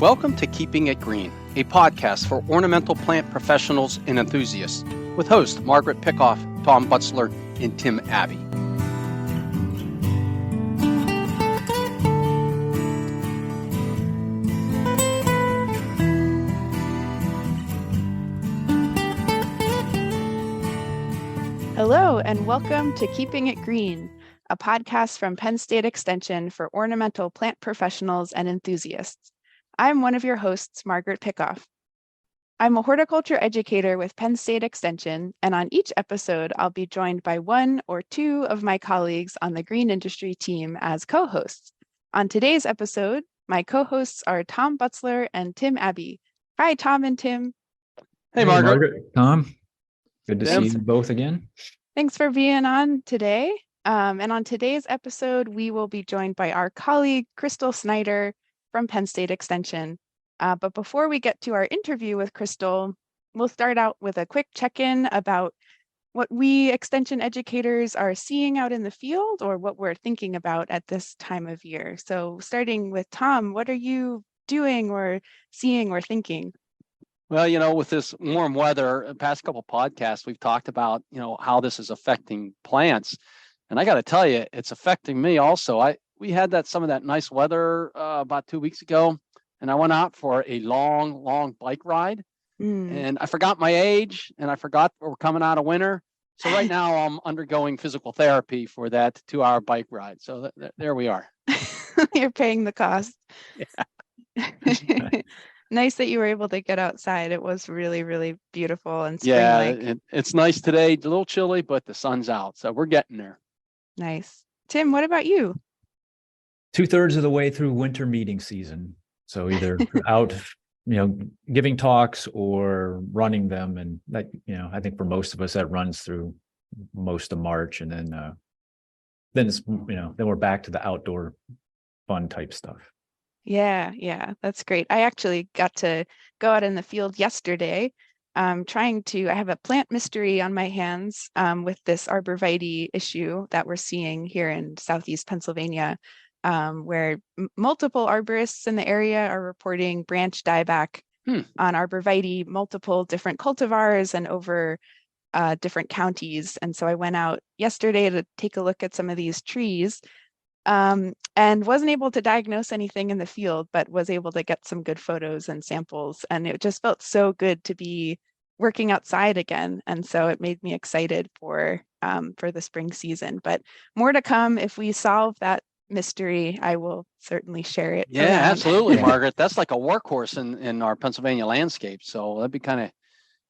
Welcome to Keeping It Green, a podcast for ornamental plant professionals and enthusiasts, with hosts Margaret Pickoff, Tom Butzler, and Tim Abbey. Hello, and welcome to Keeping It Green, a podcast from Penn State Extension for ornamental plant professionals and enthusiasts. I'm one of your hosts, Margaret Pickoff. I'm a horticulture educator with Penn State Extension, and on each episode, I'll be joined by one or two of my colleagues on the green industry team as co-hosts. On today's episode, my co-hosts are Tom Butzler and Tim Abbey. Hi, Tom and Tim. Hey, Margaret. Tom, good to Tim. see you both again. Thanks for being on today. And on today's episode, we will be joined by our colleague, Krystal Snyder from Penn State Extension. But before we get to our interview with Krystal, we'll start out with a quick check-in about what we extension educators are seeing out in the field or what we're thinking about at this time of year. So starting with Tom, what are you doing or seeing or thinking? Well, with this warm weather, the past couple podcasts, we've talked about, how this is affecting plants. And I got to tell you, it's affecting me also. We had some of that nice weather about 2 weeks ago, and I went out for a long bike ride, and I forgot my age, and I forgot we're coming out of winter. So right now I'm undergoing physical therapy for that 2-hour bike ride. So there we are. You're paying the cost. Yeah. Nice that you were able to get outside. It was really, really beautiful and spring-like. Yeah, it's nice today. A little chilly, but the sun's out, so we're getting there. Nice. Tim, what about you? 2/3 of the way through winter meeting season. So either out, giving talks or running them. And that, I think for most of us that runs through most of March. And then it's, then we're back to the outdoor fun type stuff. Yeah, that's great. I actually got to go out in the field yesterday, I have a plant mystery on my hands with this arborvitae issue that we're seeing here in Southeast Pennsylvania, where multiple arborists in the area are reporting branch dieback on arborvitae, multiple different cultivars and over different counties. And so I went out yesterday to take a look at some of these trees. And wasn't able to diagnose anything in the field, but was able to get some good photos and samples. And it just felt so good to be working outside again. And so it made me excited for the spring season. But more to come. If we solve that mystery, I will certainly share it. Yeah, absolutely, Margaret. That's like a workhorse in our Pennsylvania landscape. So I'd be kind of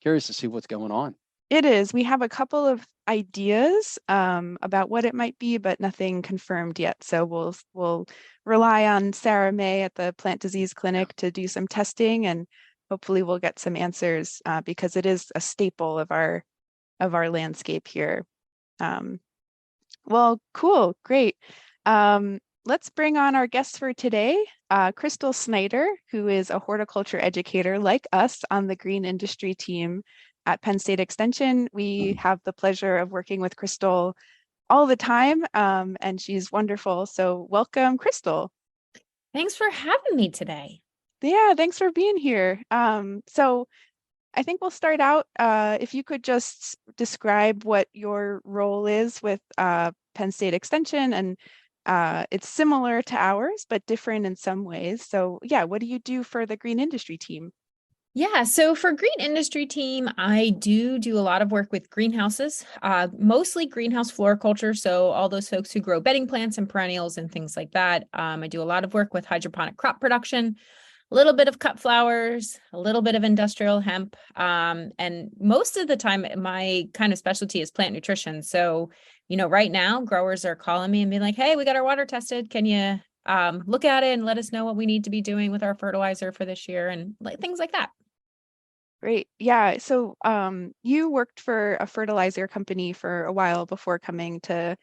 curious to see what's going on. It is. We have a couple of ideas about what it might be, but nothing confirmed yet. So we'll rely on Sarah May at the Plant Disease Clinic to do some testing, and hopefully we'll get some answers because it is a staple of our landscape here. Well, cool, great. Let's bring on our guest for today, Krystal Snyder, who is a horticulture educator like us on the green industry team at Penn State Extension. We have the pleasure of working with Krystal all the time, and she's wonderful. So welcome, Krystal. Thanks for having me today. Yeah, thanks for being here. So I think we'll start out, if you could just describe what your role is with Penn State Extension, and it's similar to ours, but different in some ways. So yeah, what do you do for the green industry team? Yeah, so for green industry team, I do a lot of work with greenhouses, mostly greenhouse floriculture. So all those folks who grow bedding plants and perennials and things like that. I do a lot of work with hydroponic crop production, a little bit of cut flowers, a little bit of industrial hemp. And most of the time, my kind of specialty is plant nutrition. So, right now growers are calling me and being like, hey, we got our water tested. Can you look at it and let us know what we need to be doing with our fertilizer for this year and things like that. Great. Yeah. So you worked for a fertilizer company for a while before coming to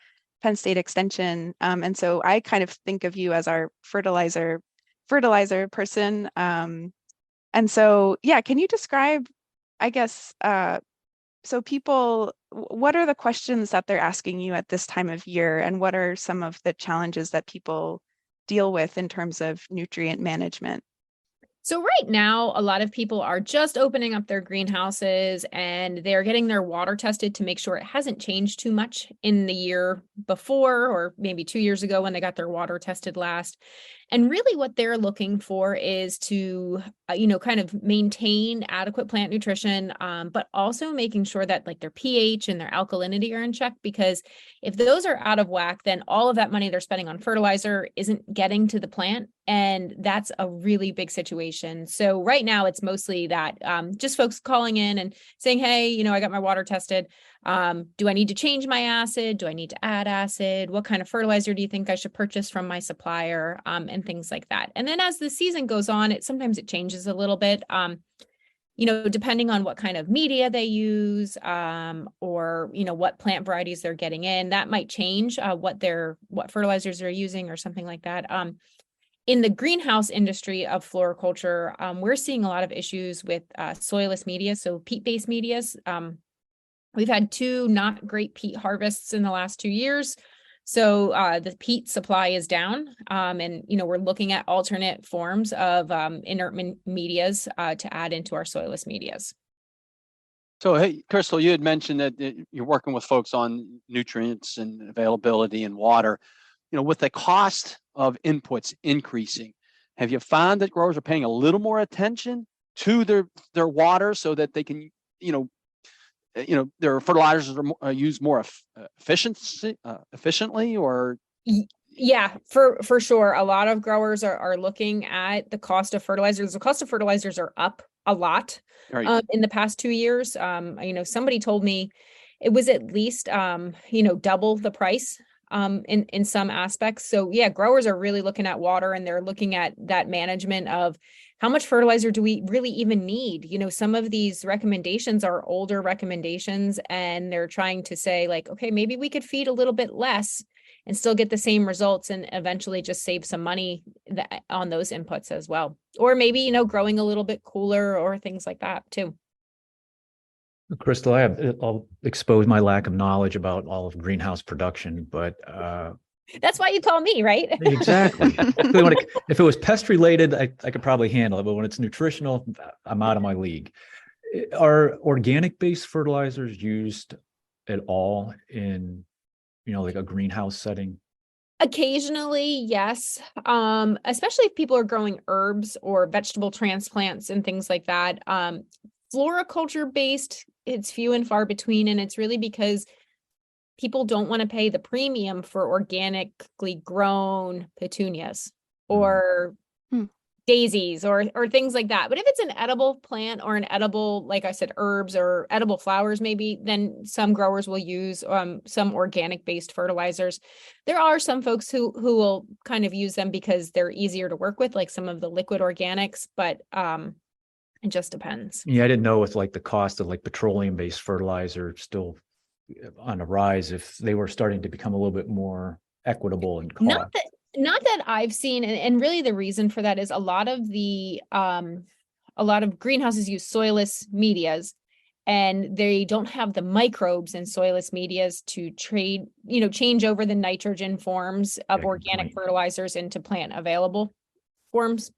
Penn State Extension. And so I kind of think of you as our fertilizer person. And so, yeah, can you describe, I guess, so people, what are the questions that they're asking you at this time of year? And what are some of the challenges that people deal with in terms of nutrient management? So right now, a lot of people are just opening up their greenhouses and they're getting their water tested to make sure it hasn't changed too much in the year before, or maybe 2 years ago when they got their water tested last. And really what they're looking for is to, kind of maintain adequate plant nutrition, but also making sure that like their pH and their alkalinity are in check, because if those are out of whack, then all of that money they're spending on fertilizer isn't getting to the plant. And that's a really big situation. So right now it's mostly that just folks calling in and saying, hey, I got my water tested. Do I need to change my acid? Do I need to add acid? What kind of fertilizer do you think I should purchase from my supplier? And things like that. And then as the season goes on, sometimes it changes a little bit. Depending on what kind of media they use, or what plant varieties they're getting in, that might change what fertilizers they're using or something like that. In the greenhouse industry of floriculture, we're seeing a lot of issues with soilless media, so peat-based medias. We've had 2 not great peat harvests in the last 2 years. So the peat supply is down, and we're looking at alternate forms of inert medias to add into our soilless medias. So, hey, Krystal, you had mentioned that you're working with folks on nutrients and availability and water. With the cost of inputs increasing, have you found that growers are paying a little more attention to their water so that they can, their fertilizers are used more efficiently, or? Yeah, for sure. A lot of growers are looking at the cost of fertilizers. The cost of fertilizers are up a lot Right. In the past 2 years. Somebody told me it was at least, double the price in some aspects. So yeah, growers are really looking at water, and they're looking at that management of how much fertilizer do we really even need? Some of these recommendations are older recommendations, and they're trying to say like, okay, maybe we could feed a little bit less and still get the same results and eventually just save some money on those inputs as well. Or maybe, growing a little bit cooler or things like that too. Krystal, I'll expose my lack of knowledge about all of greenhouse production, but that's why you call me, right? Exactly. If it was pest related, I could probably handle it, but when it's nutritional, I'm out of my league. Are organic based fertilizers used at all in, like a greenhouse setting? Occasionally, yes. Especially if people are growing herbs or vegetable transplants and things like that. Floriculture based, it's few and far between, and it's really because people don't want to pay the premium for organically grown petunias or daisies or things like that. But if it's an edible plant or an edible, like I said, herbs or edible flowers, maybe, then some growers will use some organic based fertilizers. There are some folks who will kind of use them because they're easier to work with, like some of the liquid organics, but it just depends. Yeah, I didn't know with like the cost of like petroleum based fertilizer still on a rise, if they were starting to become a little bit more equitable in cost. Not that I've seen, and really the reason for that is a lot of greenhouses use soilless medias, and they don't have the microbes in soilless medias to change over the nitrogen forms of organic fertilizers into plant available forms.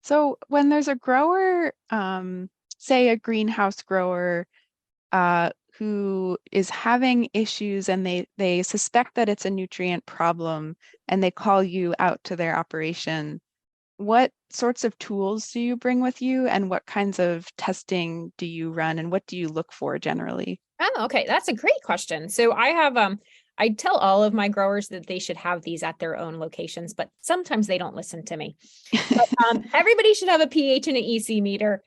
So when there's a grower, say a greenhouse grower, who is having issues and they suspect that it's a nutrient problem and they call you out to their operation, what sorts of tools do you bring with you, and what kinds of testing do you run, and what do you look for generally? Oh, okay. That's a great question. So I have, I tell all of my growers that they should have these at their own locations, but sometimes they don't listen to me. But, everybody should have a pH and an EC meter.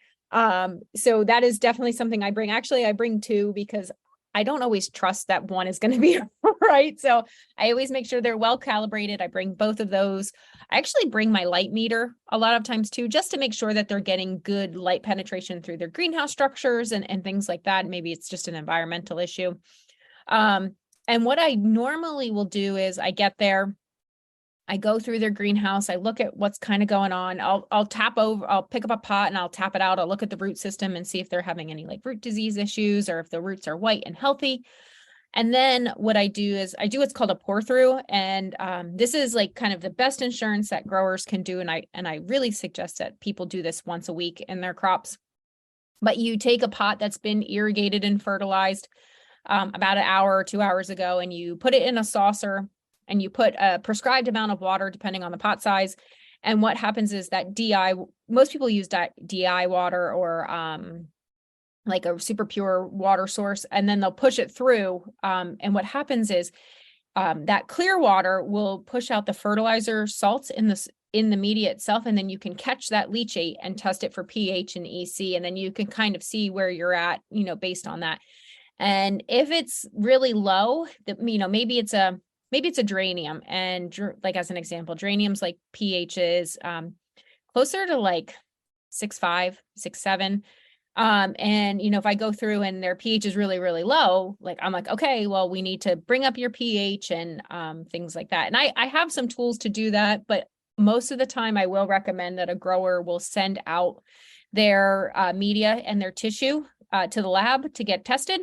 So that is definitely something I bring. Actually, I bring 2 because I don't always trust that one is going to be right. So I always make sure they're well calibrated. I bring both of those. I actually bring my light meter a lot of times too, just to make sure that they're getting good light penetration through their greenhouse structures and things like that. Maybe it's just an environmental issue. And what I normally will do is I get there, I go through their greenhouse, I look at what's kind of going on. I'll pick up a pot and I'll tap it out. I'll look at the root system and see if they're having any like root disease issues or if the roots are white and healthy. And then what I do is I do what's called a pour through. And this is like kind of the best insurance that growers can do. And I really suggest that people do this once a week in their crops. But you take a pot that's been irrigated and fertilized about an hour or 2 hours ago, and you put it in a saucer and you put a prescribed amount of water depending on the pot size. And what happens is that most people use DI water or like a super pure water source, and then they'll push it through. And what happens is that clear water will push out the fertilizer salts in the media itself, and then you can catch that leachate and test it for pH and EC, and then you can kind of see where you're at, based on that. And if it's really low, maybe it's a geranium, and like as an example, geraniums like pH is closer to like 6.5, 6.7. And if I go through and their pH is really, really low, like I'm like, okay, well, we need to bring up your pH and things like that. And I have some tools to do that, but most of the time I will recommend that a grower will send out their media and their tissue to the lab to get tested.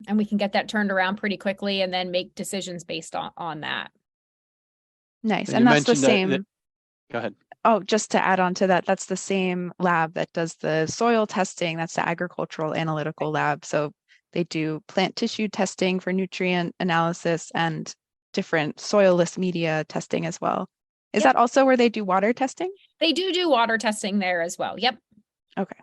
And we can get that turned around pretty quickly and then make decisions based on that. Nice. And And you that's the mentioned same. Go ahead. Oh, just to add on to that, that's the same lab that does the soil testing. That's the agricultural analytical lab. So they do plant tissue testing for nutrient analysis and different soilless media testing as well. Is Yep. that also where they do water testing? They do water testing there as well. Yep. Okay.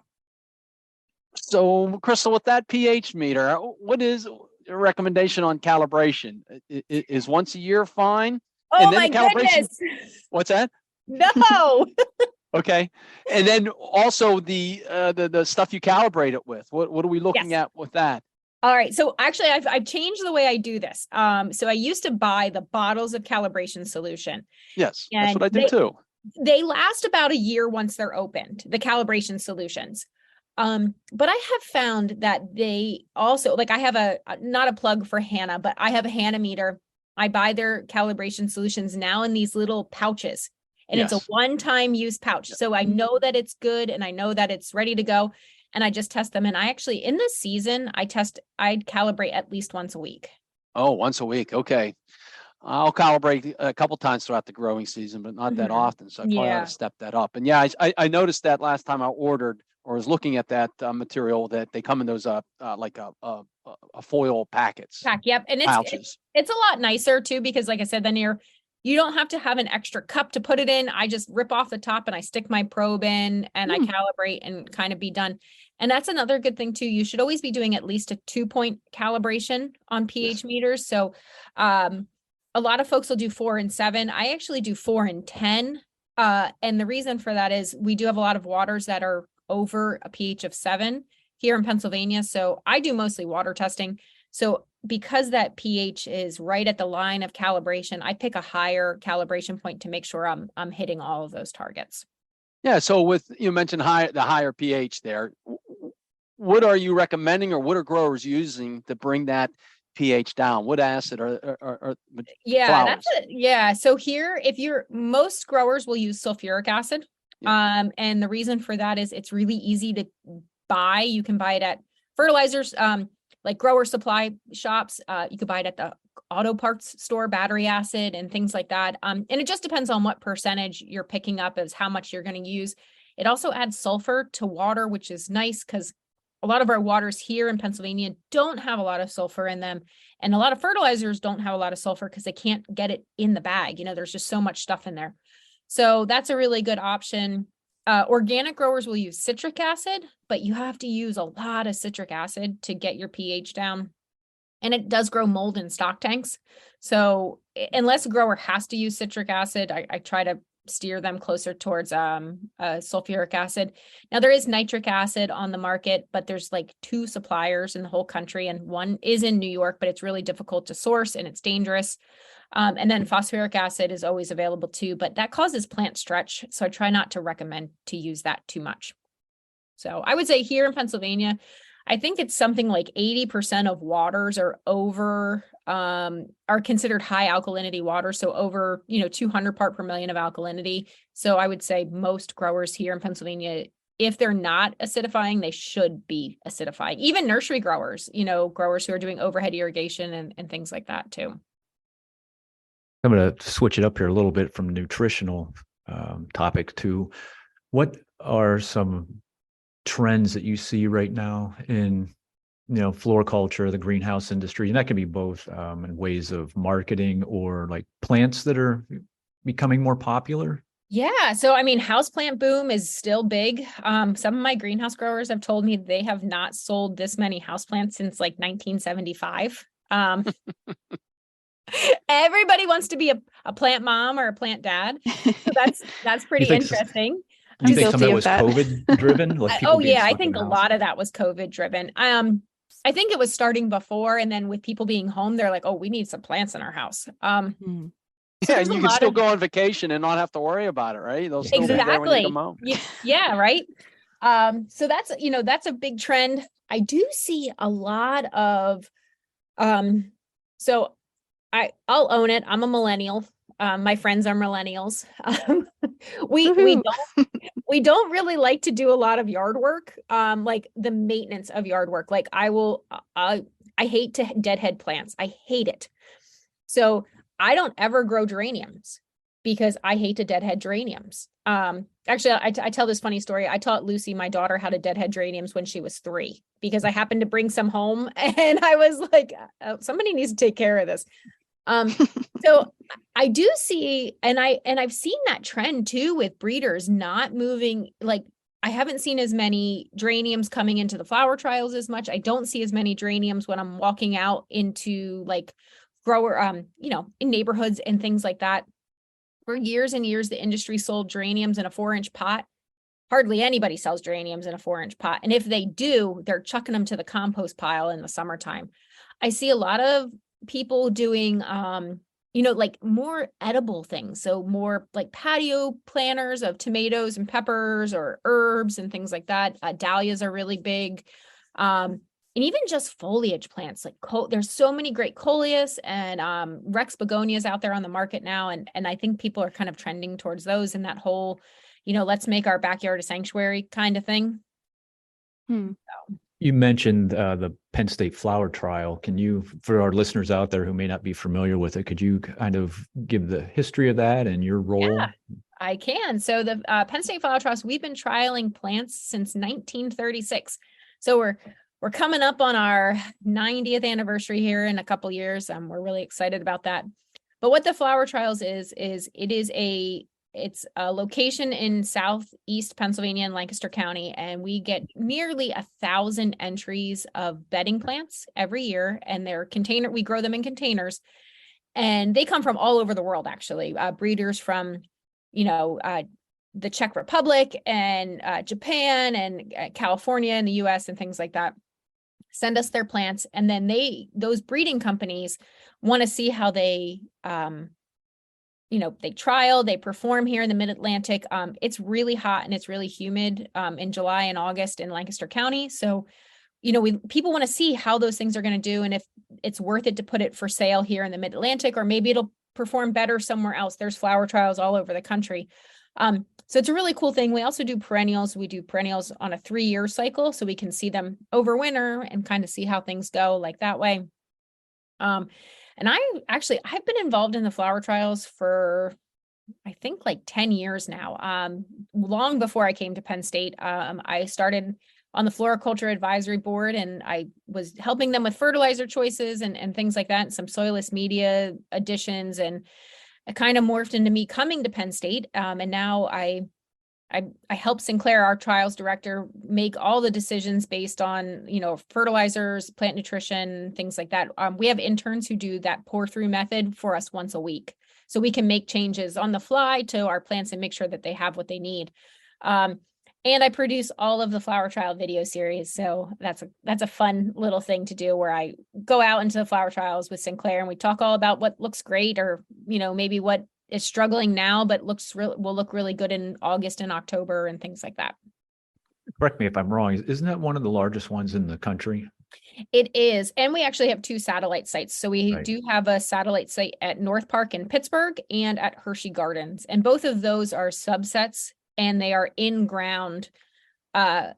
So, Krystal, with that pH meter, what is your recommendation on calibration? Is once a year fine? Oh And then my the calibration- goodness. What's that? No. Okay. And then also the stuff you calibrate it with. What are we looking Yes. at with that? All right. So actually I've changed the way I do this. So I used to buy the bottles of calibration solution. Yes, that's And what I did too. They last about a year once they're opened, the calibration solutions. But I have found that they also, like I have not a plug for Hannah, but I have a Hannah meter. I buy their calibration solutions now in these little pouches, and it's a Yes. one-time use pouch. So I know that it's good and I know that it's ready to go, and I just test them. And I actually, in the season, I calibrate at least once a week. Oh, once a week. Okay. I'll calibrate a couple times throughout the growing season, but not that Mhm. often. So I probably ought Yeah. to step that up. And yeah, I noticed that last time I ordered or was looking at that material that they come in those like a foil packets, Yep. And pouches. it's a lot nicer too, because like I said, then you don't have to have an extra cup to put it in. I just rip off the top and I stick my probe in and I calibrate and kind of be done. And that's another good thing too. You should always be doing at least a 2-point calibration on pH meters. So a lot of folks will do 4 and 7. I actually do 4 and 10. And the reason for that is we do have a lot of waters that are over a pH of 7 here in Pennsylvania. So I do mostly water testing. So because that pH is right at the line of calibration, I pick a higher calibration point to make sure I'm hitting all of those targets. Yeah. So you mentioned the higher pH there. What are you recommending, or what are growers using to bring that pH down? What acid or Yeah, flowers? So here, most growers will use sulfuric acid. Yeah. And the reason for that is it's really easy to buy. You can buy it at fertilizers, like grower supply shops. You could buy it at the auto parts store, battery acid and things like that. And it just depends on what percentage you're picking up as how much you're going to use. It also adds sulfur to water, which is nice because a lot of our waters here in Pennsylvania don't have a lot of sulfur in them. And a lot of fertilizers don't have a lot of sulfur because they can't get it in the bag. There's just so much stuff in there. So that's a really good option. Organic growers will use citric acid, but you have to use a lot of citric acid to get your pH down. And it does grow mold in stock tanks. So unless a grower has to use citric acid, I try to steer them closer towards sulfuric acid. Now there is nitric acid on the market, but there's like 2 suppliers in the whole country, and one is in New York, but it's really difficult to source and it's dangerous. And then phosphoric acid is always available too, but that causes plant stretch. So I try not to recommend to use that too much. So I would say here in Pennsylvania, I think it's something like 80% of waters are considered high alkalinity water. So over, 200 part per million of alkalinity. So I would say most growers here in Pennsylvania if they're not acidifying, they should be acidifying. Even nursery growers, growers who are doing overhead irrigation and things like that too. I'm going to switch it up here a little bit from nutritional topic to what are some trends that you see right now in floriculture, the greenhouse industry, and that can be both in ways of marketing or like plants that are becoming more popular. Yeah. So, I mean, houseplant boom is still big. Some of my greenhouse growers have told me they have not sold this many houseplants since like 1975. Everybody wants to be a plant mom or a plant dad. So that's pretty interesting. Do you think some of that was COVID driven? Like I think a lot of that was COVID driven. I think it was starting before, and then with people being home, they're like, "Oh, we need some plants in our house." And you can still go on vacation and not have to worry about it, right? They'll still be there when you come home. Yeah, right. So that's a big trend. I do see a lot of, so I'll own it. I'm a millennial. My friends are millennials. We don't really like to do a lot of yard work, like the maintenance of yard work. Like I hate to deadhead plants. I hate it. So I don't ever grow geraniums because I hate to deadhead geraniums. Actually, I tell this funny story. I taught Lucy, my daughter, how to deadhead geraniums when she was 3 because I happened to bring some home and I was like, somebody needs to take care of this. So I do see, and I've seen that trend too with breeders not moving. Like I haven't seen as many geraniums coming into the flower trials as much. I don't see as many geraniums when I'm walking out into like grower, in neighborhoods and things like that. For years and years, the industry sold geraniums in a 4-inch pot. Hardly anybody sells geraniums in a 4-inch pot. And if they do, they're chucking them to the compost pile in the summertime. I see a lot of people doing, like more edible things. So more like patio planters of tomatoes and peppers or herbs and things like that. Dahlias are really big. And even just foliage plants, like there's so many great coleus and Rex begonias out there on the market now. And I think people are kind of trending towards those and that whole, let's make our backyard a sanctuary kind of thing. So. You mentioned the Penn State Flower Trial. Can you, for our listeners out there who may not be familiar with it, could you kind of give the history of that and your role? Yeah, I can. So the Penn State Flower Trials, we've been trialing plants since 1936. So we're coming up on our 90th anniversary here in a couple years. We're really excited about that. But what the Flower Trials is it's a location in Southeast Pennsylvania in Lancaster County, and we get nearly 1,000 entries of bedding plants every year, and we grow them in containers, and they come from all over the world, actually. Breeders from, the Czech Republic and Japan and California in the US and things like that send us their plants, and then those breeding companies want to see how they they trial, they perform here in the Mid-Atlantic. It's really hot and it's really humid in July and August in Lancaster County. So, people want to see how those things are going to do and if it's worth it to put it for sale here in the Mid-Atlantic, or maybe it'll perform better somewhere else. There's flower trials all over the country. So it's a really cool thing. We also do perennials. We do perennials on a 3-year cycle, so we can see them over winter and kind of see how things go like that way. And I've been involved in the flower trials for, I think, like 10 years now. Long before I came to Penn State, I started on the Floriculture Advisory Board, and I was helping them with fertilizer choices and things like that, and some soilless media additions, and it kind of morphed into me coming to Penn State. And now I help Sinclair, our trials director, make all the decisions based on, fertilizers, plant nutrition, things like that. We have interns who do that pour through method for us once a week, so we can make changes on the fly to our plants and make sure that they have what they need. And I produce all of the flower trial video series. So that's a fun little thing to do, where I go out into the flower trials with Sinclair and we talk all about what looks great, or, maybe what is struggling now, but will look really good in August and October and things like that. Correct me if I'm wrong. Isn't that one of the largest ones in the country? It is. And we actually have 2 satellite sites. So we do have a satellite site at North Park in Pittsburgh and at Hershey Gardens. And both of those are subsets, and they are in ground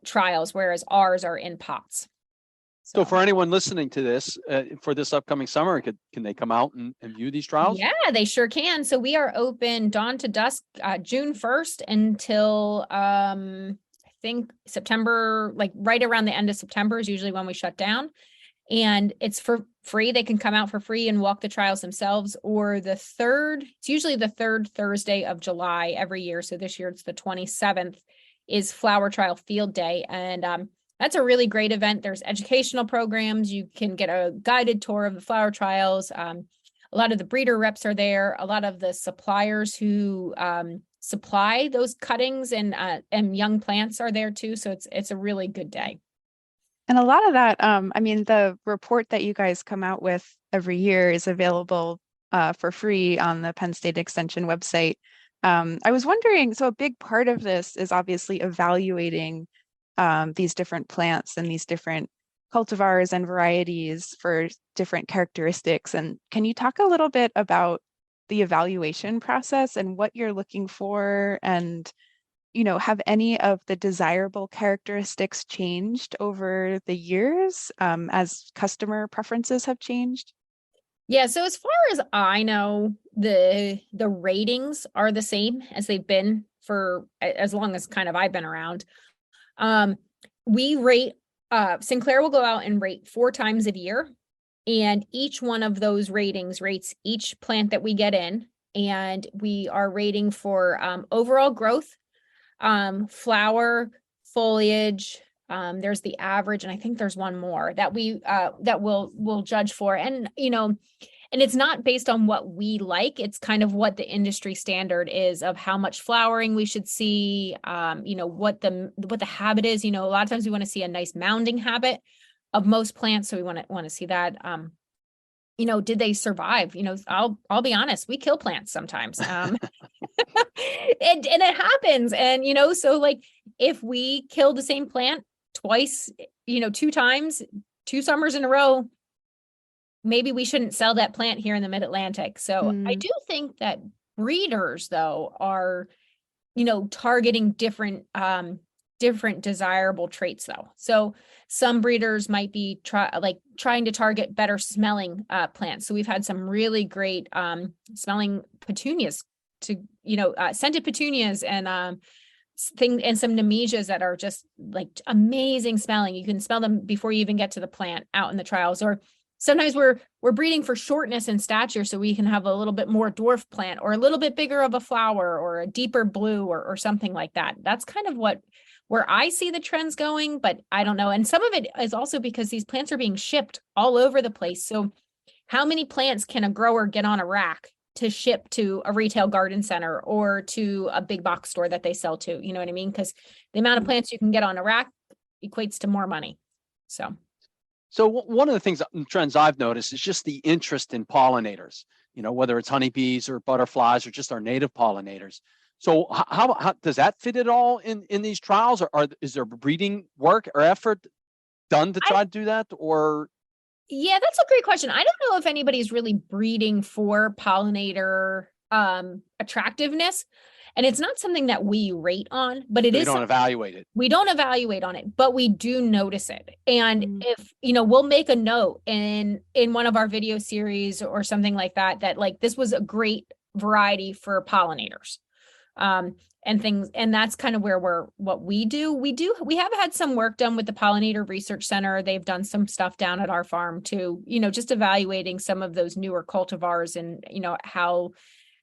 trials, whereas ours are in pots. So for anyone listening to this, for this upcoming summer, can they come out and view these trials? Yeah, they sure can. So we are open dawn to dusk, June 1st until I think September, like right around the end of September is usually when we shut down. And it's for free. They can come out for free and walk the trials themselves, or it's usually the third Thursday of July every year. So this year it's the 27th is Flower Trial Field Day. And that's a really great event. There's educational programs. You can get a guided tour of the flower trials. A lot of the breeder reps are there. A lot of the suppliers who supply those cuttings and young plants are there too. So it's a really good day. And a lot of that, I mean, the report that you guys come out with every year is available for free on the Penn State Extension website. I was wondering, so a big part of this is obviously evaluating these different plants and these different cultivars and varieties for different characteristics. And can you talk a little bit about the evaluation process and what you're looking for, and have any of the desirable characteristics changed over the years as customer preferences have changed? Yeah, so as far as I know, the ratings are the same as they've been for as long as kind of I've been around. We rate, Sinclair will go out and rate 4 times a year, and each one of those ratings rates each plant that we get in, and we are rating for overall growth, flower, foliage. There's the average, and I think there's one more that we'll judge for. And and it's not based on what we like, it's kind of what the industry standard is of how much flowering we should see, what the habit is. A lot of times we want to see a nice mounding habit of most plants, so we want to see that. Did they survive? I'll be honest, we kill plants sometimes. And it happens. And, so like if we kill the same plant twice, 2 times, 2 summers in a row, maybe we shouldn't sell that plant here in the Mid-Atlantic. So I do think that breeders though are, targeting different desirable traits though. So some breeders might be trying to target better smelling plants. So we've had some really great smelling petunias scented petunias and and some nemesias that are just like amazing smelling. You can smell them before you even get to the plant out in the trials. Or sometimes we're breeding for shortness and stature, so we can have a little bit more dwarf plant or a little bit bigger of a flower or a deeper blue or something like that. That's kind of where I see the trends going, but I don't know. And some of it is also because these plants are being shipped all over the place. So how many plants can a grower get on a rack to ship to a retail garden center or to a big box store that they sell to? You know what I mean? Because the amount of plants you can get on a rack equates to more money. So one of the things, trends I've noticed is just the interest in pollinators, whether it's honeybees or butterflies or just our native pollinators. So how does that fit at all in these trials, or is there breeding work or effort done to try to do that? Or yeah, that's a great question. I don't know if anybody's really breeding for pollinator attractiveness. And it's not something that we rate on, but it is. We don't evaluate it. We don't evaluate on it, but we do notice it. And if, we'll make a note in one of our video series or something like that like this was a great variety for pollinators. And things, and that's kind of where we have had some work done with the Pollinator Research Center. They've done some stuff down at our farm too, just evaluating some of those newer cultivars and,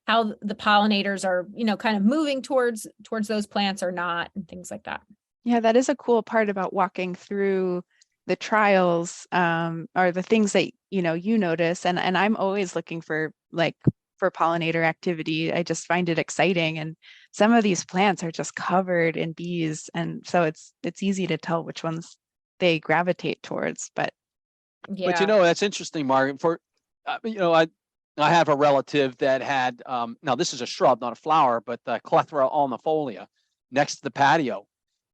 how the pollinators are, kind of moving towards those plants or not, and things like that. Yeah, that is a cool part about walking through the trials, are the things that, you notice. And I'm always looking for pollinator activity. I just find it exciting. And some of these plants are just covered in bees. And so it's easy to tell which ones they gravitate towards. But yeah. But that's interesting, Margaret. For I have a relative that had now this is a shrub, not a flower, but Clethra alnifolia next to the patio,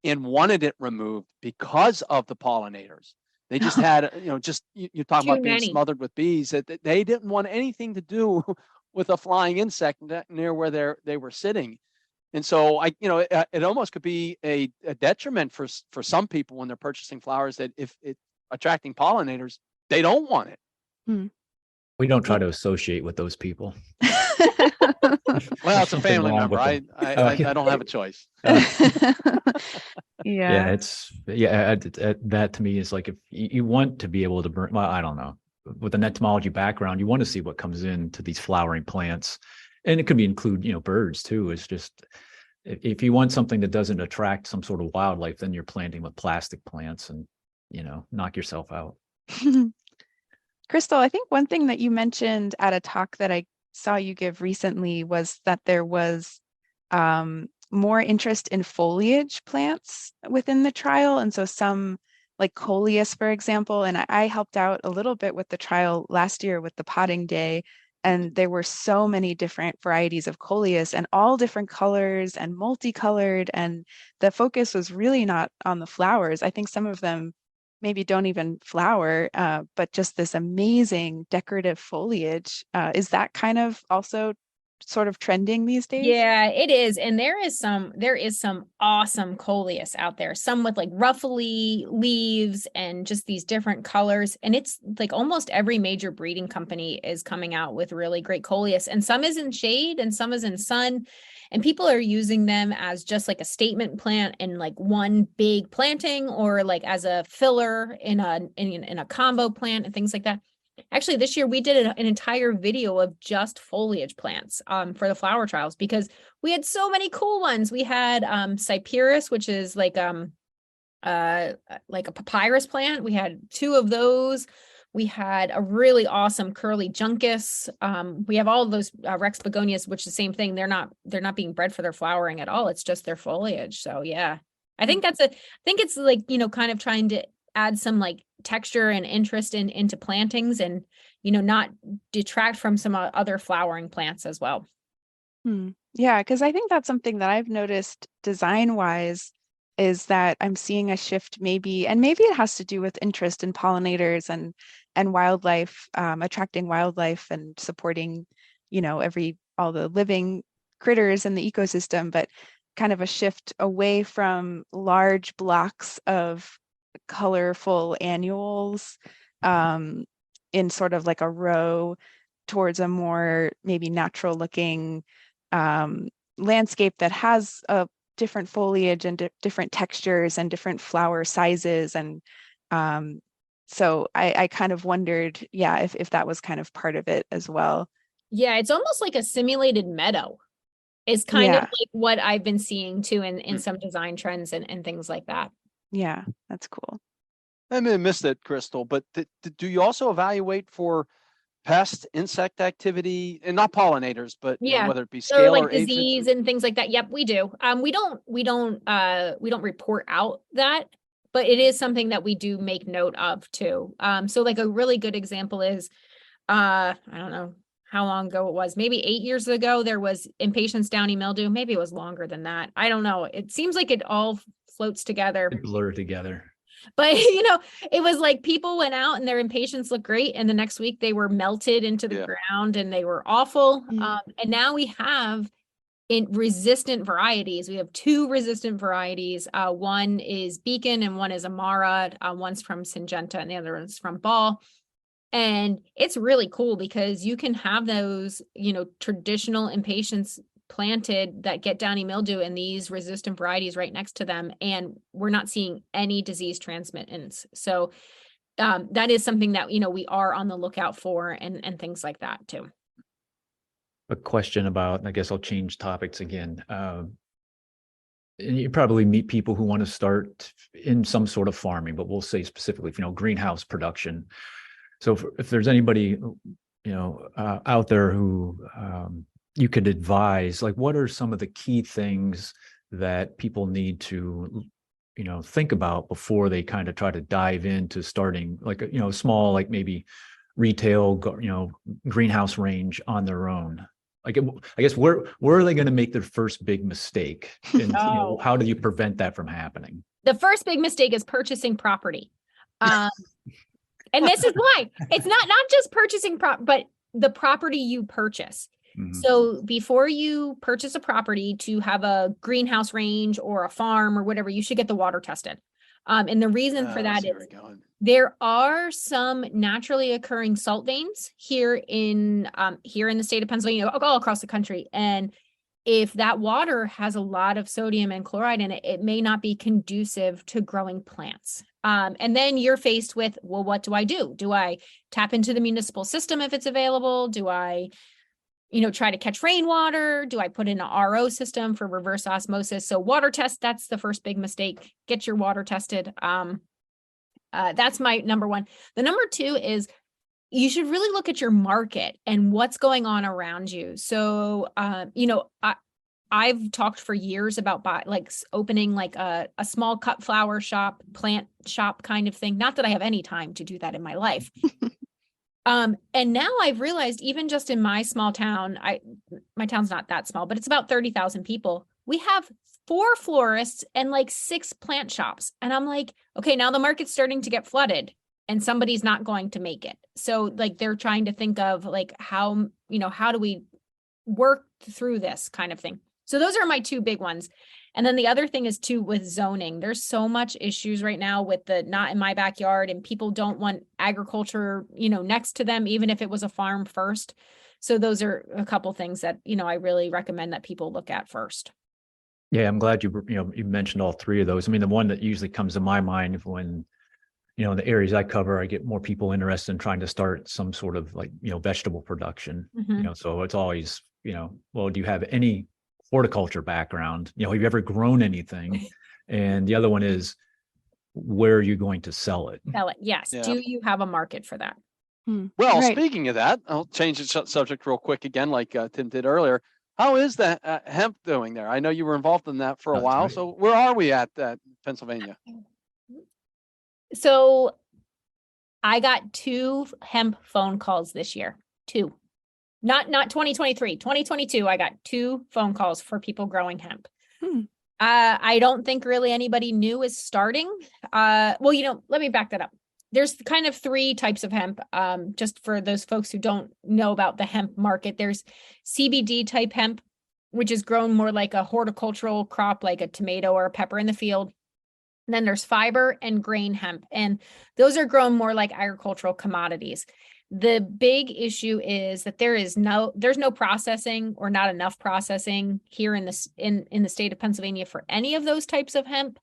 and wanted it removed because of the pollinators. They just had, you're talking about being smothered with bees. That they didn't want anything to do with a flying insect near where they were sitting. And so it almost could be a detriment for some people when they're purchasing flowers, that if it attracting pollinators, they don't want it. We don't try to associate with those people. Well, it's a family member. I don't have a choice. Yeah. That to me is like, if you want to be able to burn, well, I don't know, with an entomology background, you want to see what comes into these flowering plants, and it could include, birds too. It's just, if you want something that doesn't attract some sort of wildlife, then you're planting with plastic plants and, knock yourself out. Krystal, I think one thing that you mentioned at a talk that I saw you give recently was that there was more interest in foliage plants within the trial. And so some like coleus, for example, and I helped out a little bit with the trial last year with the potting day. And there were so many different varieties of coleus and all different colors and multicolored. And the focus was really not on the flowers. I think some of them maybe don't even flower, but just this amazing decorative foliage. Is that kind of also sort of trending these days? Yeah, it is. And there is some awesome coleus out there, some with like ruffly leaves and just these different colors. And it's like almost every major breeding company is coming out with really great coleus, and some is in shade and some is in sun. And people are using them as just like a statement plant in like one big planting, or like as a filler in a combo plant and things like that. Actually, this year we did an entire video of just foliage plants for the flower trials, because we had so many cool ones. We had cyperus, which is like a papyrus plant. We had 2 of those. We had a really awesome curly juncus. We have all of those Rex begonias, which is the same thing. They're not being bred for their flowering at all. It's just their foliage. So yeah, I think it's like, kind of trying to add some like texture and interest into plantings, and, not detract from some other flowering plants as well. Yeah, because I think that's something that I've noticed design wise, is that I'm seeing a shift maybe it has to do with interest in pollinators and wildlife, attracting wildlife and supporting, all the living critters in the ecosystem, but kind of a shift away from large blocks of colorful annuals in sort of like a row towards a more maybe natural looking landscape that has a different foliage and different textures and different flower sizes. And so I kind of wondered, if that was kind of part of it as well. Yeah, it's almost like a simulated meadow is kind of like what I've been seeing too in some design trends and things like that. Yeah, that's cool. I may have missed it, Krystal, but do you also evaluate for pest, insect activity, and not pollinators, but whether it be scale like or disease and things like that? Yep, we do. We don't report out that, but it is something that we do make note of too. So like a really good example is, I don't know how long ago it was, maybe 8 years ago, there was impatiens downy mildew. Maybe it was longer than that. I don't know. It seems like it all floats together. Blur together. But, it was like people went out and their impatiens looked great, and the next week they were melted into the ground and they were awful. And now we have resistant varieties. We have 2 resistant varieties. One is Beacon and one is Amara. One's from Syngenta and the other one's from Ball. And it's really cool because you can have those, traditional impatiens planted that get downy mildew and these resistant varieties right next to them, and we're not seeing any disease transmittance. So that is something that we are on the lookout for, and things like that too. A question about, I guess I'll change topics again. And you probably meet people who want to start in some sort of farming, but we'll say specifically, greenhouse production. So if there's anybody out there who you could advise, like, what are some of the key things that people need to, think about before they kind of try to dive into starting like a, small, like maybe retail, greenhouse range on their own? Like, I guess where are they going to make their first big mistake? And how do you prevent that from happening? The first big mistake is purchasing property. And this is why it's not just purchasing but the property you purchase. So before you purchase a property to have a greenhouse range or a farm or whatever, you should get the water tested. And the reason for that is there are some naturally occurring salt veins here in the state of Pennsylvania, all across the country. And if that water has a lot of sodium and chloride in it, it may not be conducive to growing plants. And then you're faced with, well, what do I do? Do I tap into the municipal system if it's available? Do I, try to catch rainwater? Do I put in an RO system for reverse osmosis? So water test, that's the first big mistake. Get your water tested. That's my number one. The number two is you should really look at your market and what's going on around you. So, I've talked for years about opening like a small cut flower shop, plant shop kind of thing. Not that I have any time to do that in my life. And now I've realized even just in my small town, my town's not that small, but it's about 30,000 people. We have 4 florists and like 6 plant shops. And I'm like, okay, now the market's starting to get flooded and somebody's not going to make it. So like they're trying to think of like how do we work through this kind of thing. So those are my 2 big ones. And then the other thing is too with zoning. There's so much issues right now with the not in my backyard, and people don't want agriculture, next to them, even if it was a farm first. So those are a couple things that, I really recommend that people look at first. Yeah, I'm glad you mentioned all 3 of those. I mean, the one that usually comes to my mind when, in the areas I cover, I get more people interested in trying to start some sort of like, vegetable production, so it's always, well, do you have any horticulture background? Have you ever grown anything? And the other one is, where are you going to sell it? Yes. Yeah. Do you have a market for that? Well, right. Speaking of that, I'll change the subject real quick again, like Tim did earlier. How is the hemp doing there? I know you were involved in that for a while. Right. So where are we at Pennsylvania? So I got 2 hemp phone calls this year. 2. Not 2023, 2022. I got 2 phone calls for people growing hemp. I don't think really anybody new is starting. Well, let me back that up. There's kind of 3 types of hemp. Just for those folks who don't know about the hemp market, there's CBD type hemp, which is grown more like a horticultural crop, like a tomato or a pepper in the field. And then there's fiber and grain hemp, and those are grown more like agricultural commodities. The big issue is that there's no processing or not enough processing here in the state of Pennsylvania for any of those types of hemp.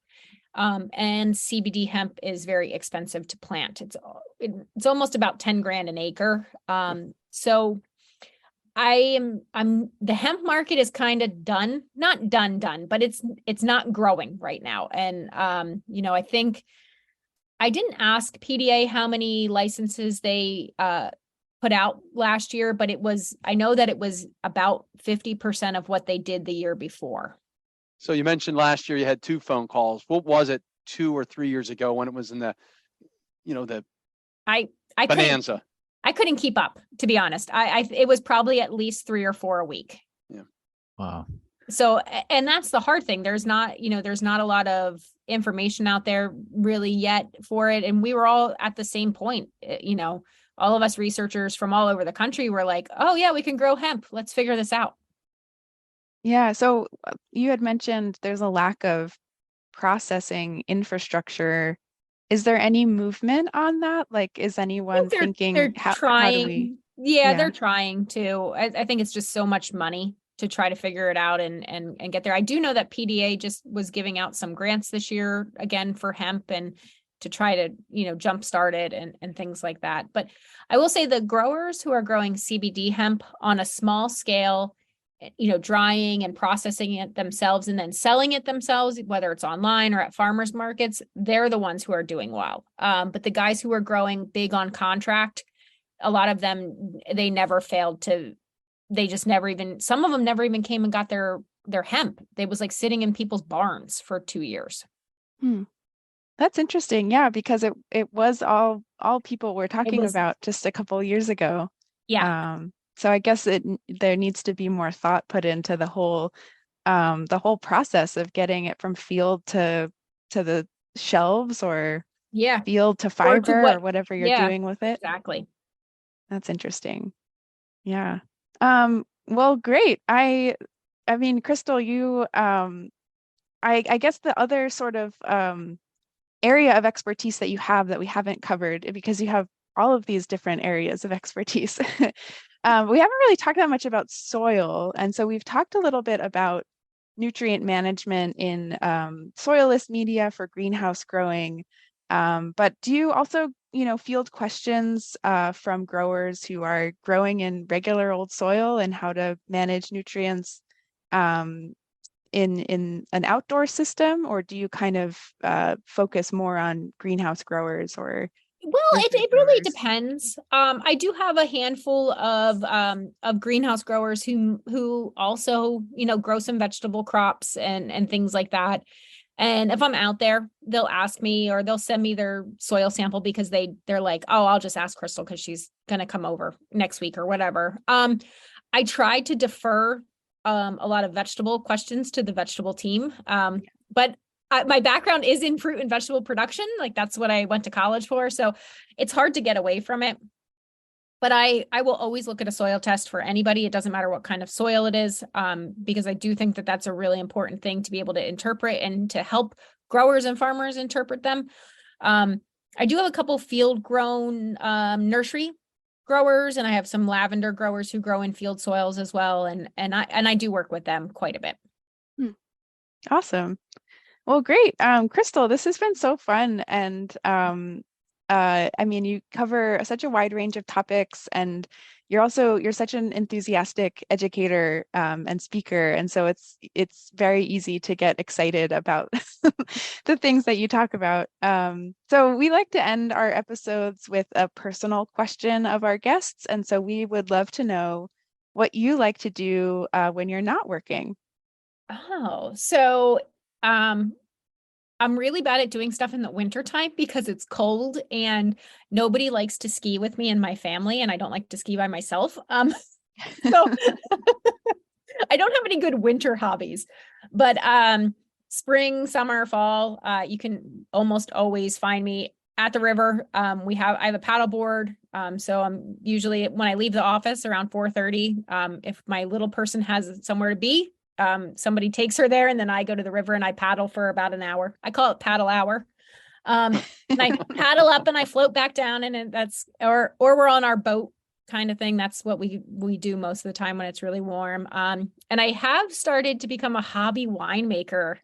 And CBD hemp is very expensive to plant. It's almost about 10 grand an acre. So the hemp market is kind of not done, but it's not growing right now. And, I think I didn't ask PDA how many licenses they, put out last year, but I know that it was about 50% of what they did the year before. So you mentioned last year you had 2 phone calls. What was it 2 or 3 years ago when it was in the bonanza? I couldn't keep up, to be honest. It was probably at least 3 or 4 a week. Yeah. Wow. So, and that's the hard thing. There's not a lot of information out there really yet for it. And we were all at the same point, all of us researchers from all over the country were like, oh yeah, we can grow hemp. Let's figure this out. Yeah. So you had mentioned there's a lack of processing infrastructure. Is there any movement on that? Like, is anyone thinking they're trying? How do we... Yeah, they're trying to. I think it's just so much money to try to figure it out and get there. I do know that PDA just was giving out some grants this year again for hemp and to try to, jumpstart it and things like that. But I will say the growers who are growing CBD hemp on a small scale, drying and processing it themselves and then selling it themselves, whether it's online or at farmers markets, they're the ones who are doing well. But the guys who are growing big on contract, a lot of them, they never failed to, some of them never even came and got their hemp. They was like sitting in people's barns for 2 years. That's interesting. Yeah, because it was all people were talking about just a couple of years ago. Yeah. So I guess there needs to be more thought put into the whole process of getting it from field to the shelves or field to fiber or whatever you're doing with it. Exactly. That's interesting. Yeah. Well, great. I mean, Krystal, you, I guess the other sort of area of expertise that you have that we haven't covered, because you have all of these different areas of expertise. We haven't really talked that much about soil. And so we've talked a little bit about nutrient management in soilless media for greenhouse growing. But do you also, field questions from growers who are growing in regular old soil and how to manage nutrients in an outdoor system, or do you kind of focus more on greenhouse growers or Well, it really depends. I do have a handful of greenhouse growers who also, grow some vegetable crops and things like that. And if I'm out there, they'll ask me or they'll send me their soil sample because they're like, oh, I'll just ask Krystal because she's gonna come over next week or whatever. I try to defer a lot of vegetable questions to the vegetable team. But my background is in fruit and vegetable production. Like that's what I went to college for. So it's hard to get away from it. But I will always look at a soil test for anybody. It doesn't matter what kind of soil it is, because I do think that that's a really important thing to be able to interpret and to help growers and farmers interpret them. I do have a couple field grown nursery growers, and I have some lavender growers who grow in field soils as well. And I do work with them quite a bit. Awesome. Well, great. Krystal, this has been so fun. And I mean, you cover such a wide range of topics, and you're such an enthusiastic educator and speaker. And so it's very easy to get excited about the things that you talk about. So we like to end our episodes with a personal question of our guests. And so we would love to know what you like to do when you're not working. Oh, so I'm really bad at doing stuff in the wintertime because it's cold and nobody likes to ski with me in my family, and I don't like to ski by myself. So I don't have any good winter hobbies, but spring, summer, fall, you can almost always find me at the river. I have a paddle board. So I'm usually, when I leave the office around 4:30, if my little person has somewhere to be, somebody takes her there, and then I go to the river and I paddle for about an hour. I call it paddle hour. And I paddle up and I float back down, and or we're on our boat kind of thing. That's what we do most of the time when it's really warm. And I have started to become a hobby winemaker.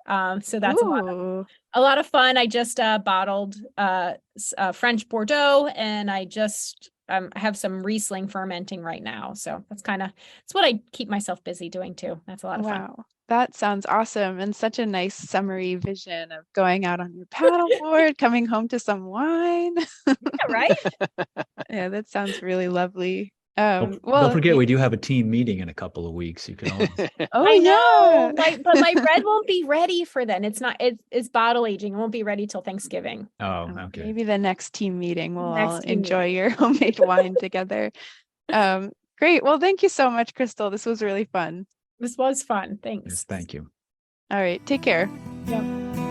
So that's a lot of fun. I just bottled French Bordeaux, and I just have some Riesling fermenting right now. So it's what I keep myself busy doing too. That's a lot of fun. Wow. That sounds awesome, and such a nice summary vision of going out on your paddleboard, coming home to some wine. Yeah, right? Yeah, that sounds really lovely. Don't forget, we do have a team meeting in a couple of weeks. You can always... I know, but my bread won't be ready for then. It's bottle aging. It won't be ready till Thanksgiving. Oh, okay. Maybe the next team meeting we'll all enjoy your homemade wine together. Great. Well, thank you so much, Krystal. This was really fun. This was fun. Thanks. Yes, thank you. All right. Take care. Yep.